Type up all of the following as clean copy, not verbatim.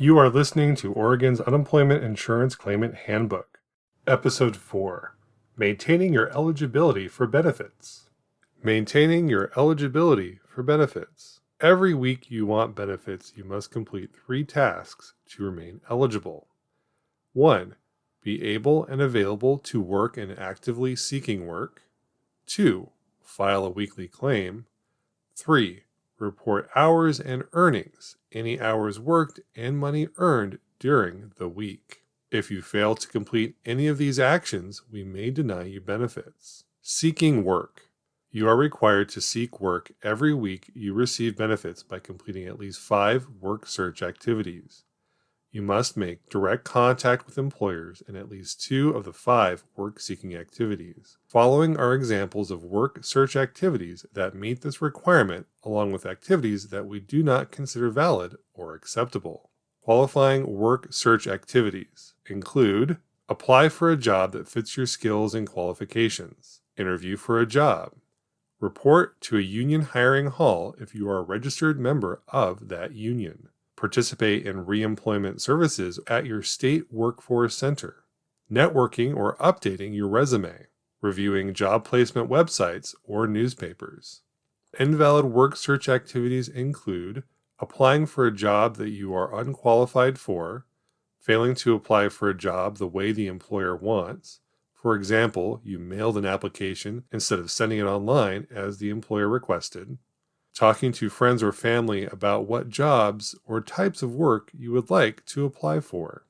You are listening to Oregon's Unemployment Insurance Claimant Handbook, Episode 4, Maintaining Your Eligibility for Benefits. Maintaining your eligibility for benefits. Every week you want benefits, you must complete 3 tasks to remain eligible. 1. Be able and available to work and actively seeking work. 2. File a weekly claim. 3. Report hours and earnings, any hours worked and money earned during the week. If you fail to complete any of these actions, we may deny you benefits. Seeking work. You are required to seek work every week you receive benefits by completing at least 5 work search activities. You must make direct contact with employers in at least 2 of the 5 work-seeking activities. Following are examples of work search activities that meet this requirement, along with activities that we do not consider valid or acceptable. Qualifying work search activities include: apply for a job that fits your skills and qualifications, interview for a job, report to a union hiring hall if you are a registered member of that union, participate in reemployment services at your state workforce center, networking or updating your resume, reviewing job placement websites or newspapers. Invalid work search activities include applying for a job that you are unqualified for, failing to apply for a job the way the employer wants. For example, you mailed an application instead of sending it online as the employer requested. Talking to friends or family about what jobs or types of work you would like to apply for.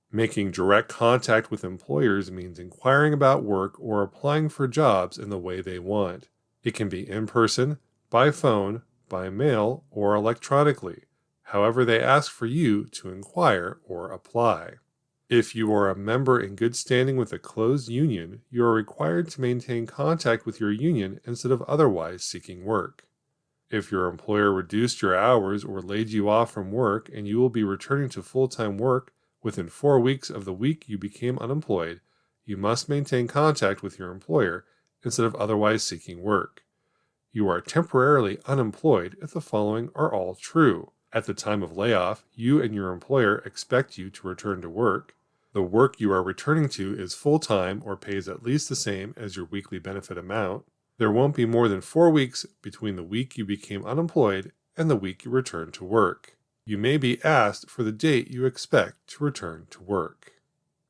Making direct contact with employers means inquiring about work or applying for jobs in the way they want. It can be in person, by phone, by mail, or electronically, however they ask for you to inquire or apply. If you are a member in good standing with a closed union, you are required to maintain contact with your union instead of otherwise seeking work. If your employer reduced your hours or laid you off from work and you will be returning to full-time work within 4 weeks of the week you became unemployed, you must maintain contact with your employer instead of otherwise seeking work. You are temporarily unemployed if the following are all true. At the time of layoff, you and your employer expect you to return to work. The work you are returning to is full-time or pays at least the same as your weekly benefit amount. There won't be more than 4 weeks between the week you became unemployed and the week you return to work. You may be asked for the date you expect to return to work.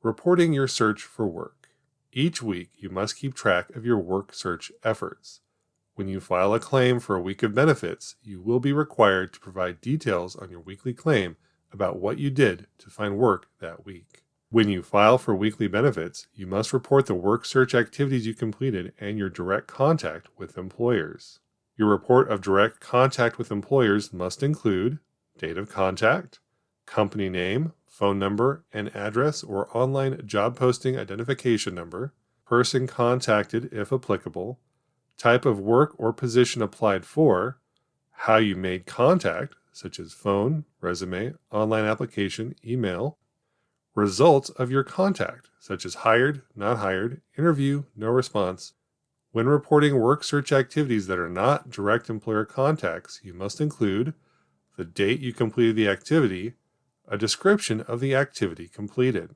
Reporting your search for work. Each week, you must keep track of your work search efforts. When you file a claim for a week of benefits, you will be required to provide details on your weekly claim about what you did to find work that week. When you file for weekly benefits, you must report the work search activities you completed and your direct contact with employers. Your report of direct contact with employers must include date of contact, company name, phone number and address or online job posting identification number, person contacted if applicable, type of work or position applied for, how you made contact, such as phone, resume, online application, email, results of your contact, such as hired, not hired, interview, no response. When reporting work search activities that are not direct employer contacts, you must include the date you completed the activity, a description of the activity completed.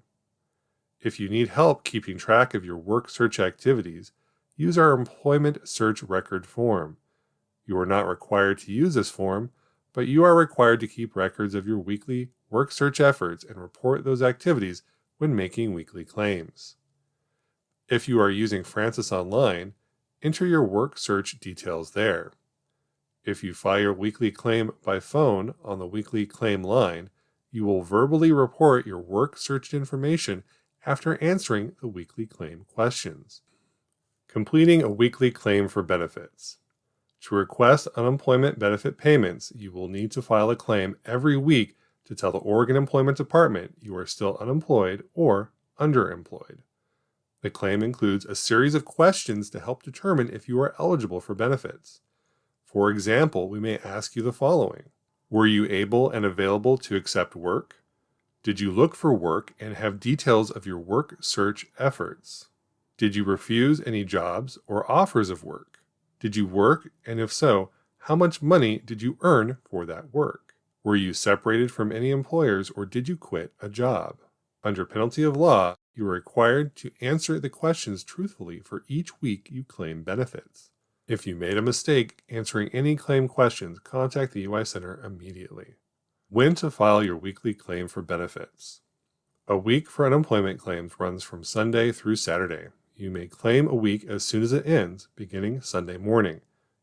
If you need help keeping track of your work search activities, use our employment search record form. You are not required to use this form, but you are required to keep records of your weekly work search efforts and report those activities when making weekly claims. If you are using Francis Online, enter your work search details there. If you file your weekly claim by phone on the weekly claim line, you will verbally report your work search information after answering the weekly claim questions. Completing a weekly claim for benefits. To request unemployment benefit payments, you will need to file a claim every week to tell the Oregon Employment Department you are still unemployed or underemployed. The claim includes a series of questions to help determine if you are eligible for benefits. For example, we may ask you the following: were you able and available to accept work? Did you look for work and have details of your work search efforts? Did you refuse any jobs or offers of work? Did you work, and if so, how much money did you earn for that work? Were you separated from any employers or did you quit a job? Under penalty of law, you are required to answer the questions truthfully for each week you claim benefits. If you made a mistake answering any claim questions, contact the UI Center immediately. When to file your weekly claim for benefits. A week for unemployment claims runs from Sunday through Saturday. You may claim a week as soon as it ends, beginning Sunday morning.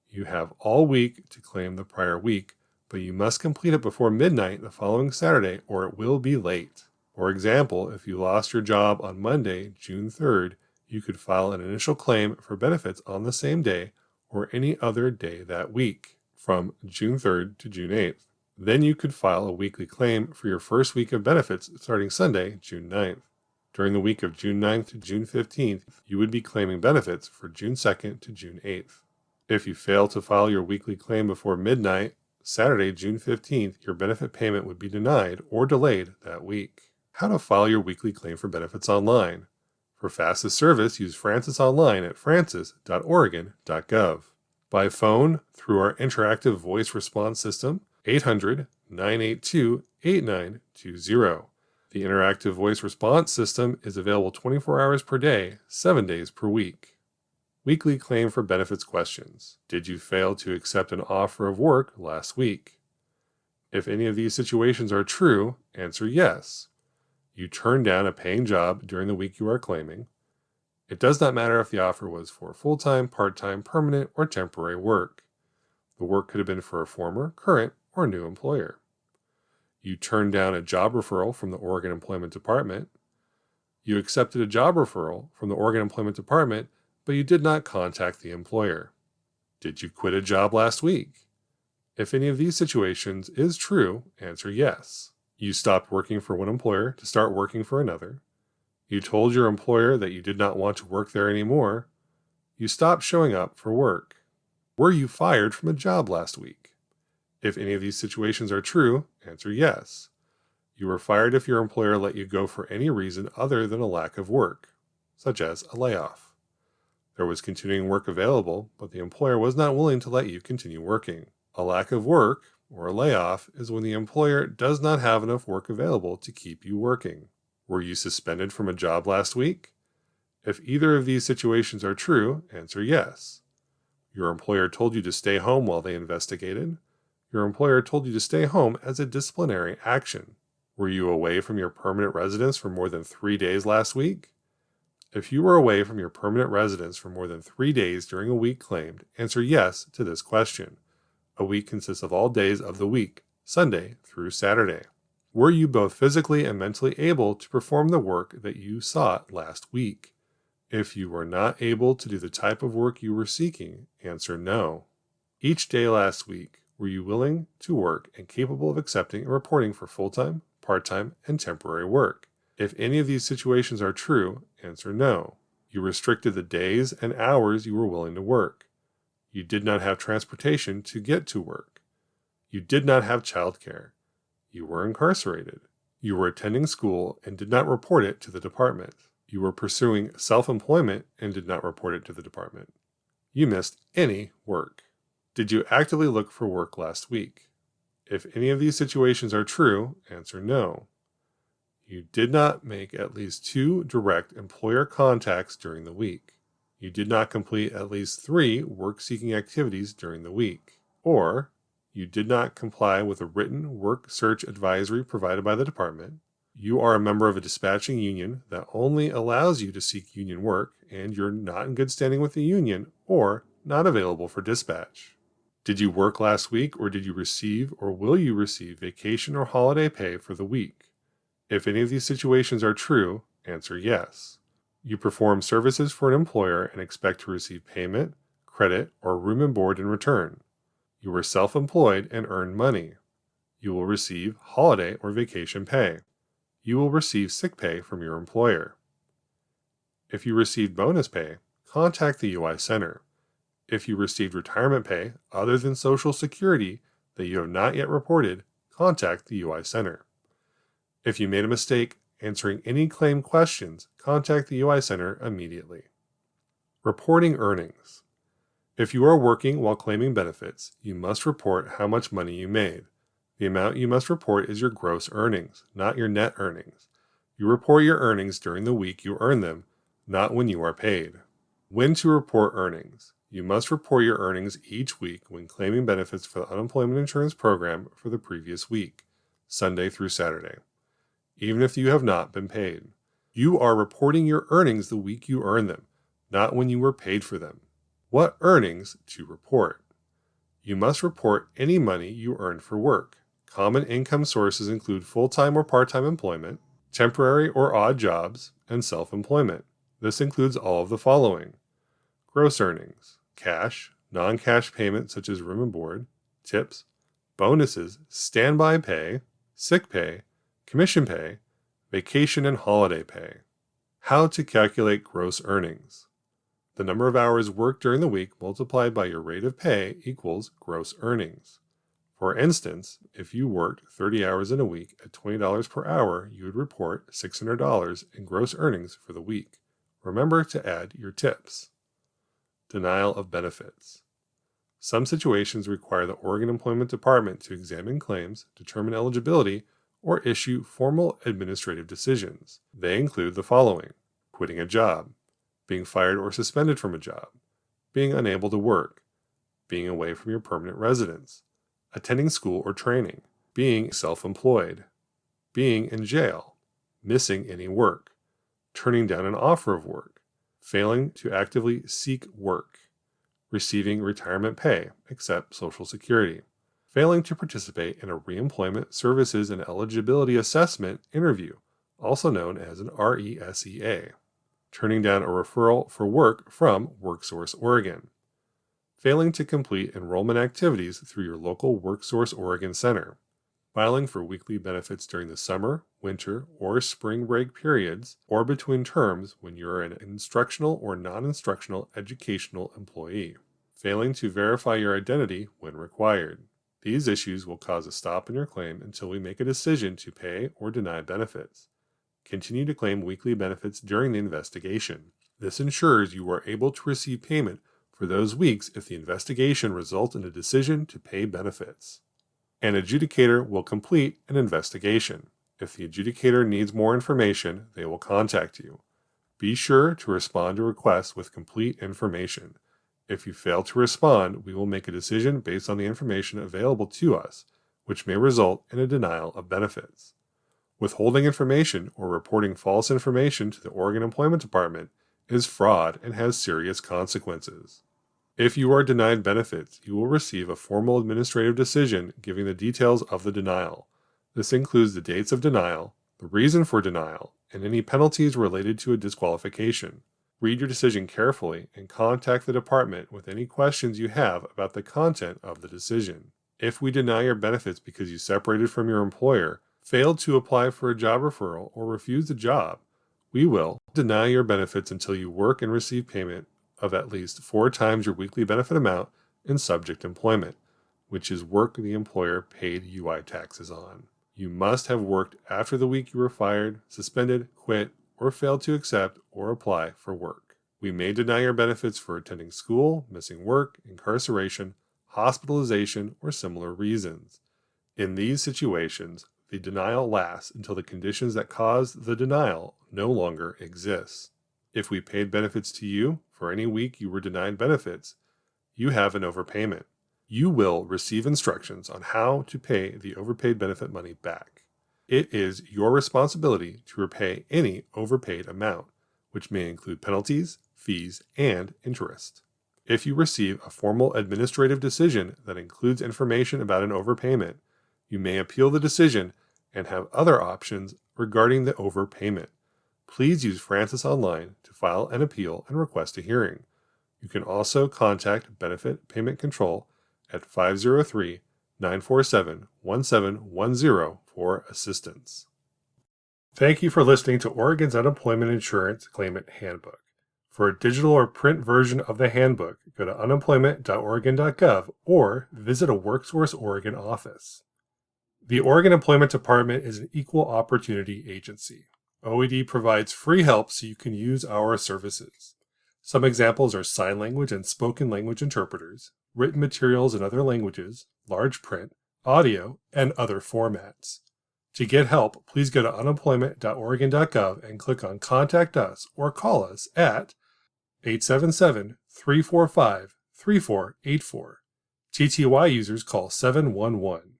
You have all week to claim the prior week, but you must complete it before midnight the following Saturday or it will be late. For example, if you lost your job on Monday, June 3rd, you could file an initial claim for benefits on the same day or any other day that week, from June 3rd to June 8th. Then you could file a weekly claim for your first week of benefits starting Sunday, June 9th. During the week of June 9th to June 15th, you would be claiming benefits for June 2nd to June 8th. If you fail to file your weekly claim before midnight, Saturday, June 15th, your benefit payment would be denied or delayed that week. How to file your weekly claim for benefits online. For fastest service, use Francis Online at francis.oregon.gov. By phone, through our interactive voice response system, 800-982-8920. The interactive voice response system is available 24 hours per day, 7 days per week. Weekly claim for benefits questions. Did you fail to accept an offer of work last week? If any of these situations are true, answer yes. You turned down a paying job during the week you are claiming. It does not matter if the offer was for full-time, part-time, permanent, or temporary work. The work could have been for a former, current, or new employer. You turned down a job referral from the Oregon Employment Department. You accepted a job referral from the Oregon Employment Department, but you did not contact the employer. Did you quit a job last week? If any of these situations is true, answer yes. You stopped working for one employer to start working for another. You told your employer that you did not want to work there anymore. You stopped showing up for work. Were you fired from a job last week? If any of these situations are true, answer yes. You were fired if your employer let you go for any reason other than a lack of work, such as a layoff. There was continuing work available, but the employer was not willing to let you continue working. A lack of work, or a layoff, is when the employer does not have enough work available to keep you working. Were you suspended from a job last week? If either of these situations are true, answer yes. Your employer told you to stay home while they investigated. Your employer told you to stay home as a disciplinary action. Were you away from your permanent residence for more than 3 days last week? If you were away from your permanent residence for more than 3 days during a week claimed, answer yes to this question. A week consists of all days of the week, Sunday through Saturday. Were you both physically and mentally able to perform the work that you sought last week? If you were not able to do the type of work you were seeking, answer no. Each day last week, were you willing to work and capable of accepting and reporting for full-time, part-time, and temporary work? If any of these situations are true, answer no. You restricted the days and hours you were willing to work. You did not have transportation to get to work. You did not have childcare. You were incarcerated. You were attending school and did not report it to the department. You were pursuing self-employment and did not report it to the department. You missed any work. Did you actively look for work last week? If any of these situations are true, answer no. You did not make at least 2 direct employer contacts during the week. You did not complete at least 3 work-seeking activities during the week. Or, you did not comply with a written work search advisory provided by the department. You are a member of a dispatching union that only allows you to seek union work, and you're not in good standing with the union or not available for dispatch. Did you work last week, or did you receive or will you receive vacation or holiday pay for the week? If any of these situations are true, answer yes. You perform services for an employer and expect to receive payment, credit, or room and board in return. You were self-employed and earned money. You will receive holiday or vacation pay. You will receive sick pay from your employer. If you received bonus pay, contact the UI Center. If you received retirement pay other than Social Security that you have not yet reported, contact the UI Center. If you made a mistake answering any claim questions, contact the UI Center immediately. Reporting earnings. If you are working while claiming benefits, you must report how much money you made. The amount you must report is your gross earnings, not your net earnings. You report your earnings during the week you earn them, not when you are paid. When to report earnings. You must report your earnings each week when claiming benefits for the unemployment insurance program for the previous week, Sunday through Saturday, even if you have not been paid. You are reporting your earnings the week you earn them, not when you were paid for them. What earnings to report? You must report any money you earned for work. Common income sources include full-time or part-time employment, temporary or odd jobs, and self-employment. This includes all of the following: gross earnings, cash, non-cash payments such as room and board, tips, bonuses, standby pay, sick pay, commission pay, vacation and holiday pay. How to calculate gross earnings. The number of hours worked during the week multiplied by your rate of pay equals gross earnings. For instance, if you worked 30 hours in a week at $20 per hour, you would report $600 in gross earnings for the week. Remember to add your tips. Denial of benefits. Some situations require the Oregon Employment Department to examine claims, determine eligibility, or issue formal administrative decisions. They include the following: quitting a job, being fired or suspended from a job, being unable to work, being away from your permanent residence, attending school or training, being self-employed, being in jail, missing any work, turning down an offer of work, failing to actively seek work, receiving retirement pay except Social Security, failing to participate in a reemployment services and eligibility assessment interview, also known as an RESEA, turning down a referral for work from WorkSource Oregon, failing to complete enrollment activities through your local WorkSource Oregon Center, filing for weekly benefits during the summer, winter, or spring break periods, or between terms when you are an instructional or non-instructional educational employee, failing to verify your identity when required. These issues will cause a stop in your claim until we make a decision to pay or deny benefits. Continue to claim weekly benefits during the investigation. This ensures you are able to receive payment for those weeks if the investigation results in a decision to pay benefits. An adjudicator will complete an investigation. If the adjudicator needs more information, they will contact you. Be sure to respond to requests with complete information. If you fail to respond, we will make a decision based on the information available to us, which may result in a denial of benefits. Withholding information or reporting false information to the Oregon Employment Department is fraud and has serious consequences. If you are denied benefits, you will receive a formal administrative decision giving the details of the denial. This includes the dates of denial, the reason for denial, and any penalties related to a disqualification. Read your decision carefully and contact the department with any questions you have about the content of the decision. If we deny your benefits because you separated from your employer, failed to apply for a job referral, or refused a job, we will deny your benefits until you work and receive payment of at least 4 times your weekly benefit amount in subject employment, which is work the employer paid UI taxes on. You must have worked after the week you were fired, suspended, quit, or failed to accept or apply for work. We may deny your benefits for attending school, missing work, incarceration, hospitalization, or similar reasons. In these situations, the denial lasts until the conditions that caused the denial no longer exist. If we paid benefits to you for any week you were denied benefits, you have an overpayment. You will receive instructions on how to pay the overpaid benefit money back. It is your responsibility to repay any overpaid amount, which may include penalties, fees, and interest. If you receive a formal administrative decision that includes information about an overpayment, you may appeal the decision and have other options regarding the overpayment. Please use Francis Online to file an appeal and request a hearing. You can also contact Benefit Payment Control at 503-947-1710 for assistance. Thank you for listening to Oregon's Unemployment Insurance Claimant Handbook. For a digital or print version of the handbook, go to unemployment.oregon.gov or visit a WorkSource Oregon office. The Oregon Employment Department is an equal opportunity agency. OED provides free help so you can use our services. Some examples are sign language and spoken language interpreters, written materials in other languages, large print, audio, and other formats. To get help, please go to unemployment.oregon.gov and click on Contact Us or call us at 877-345-3484. TTY users call 711.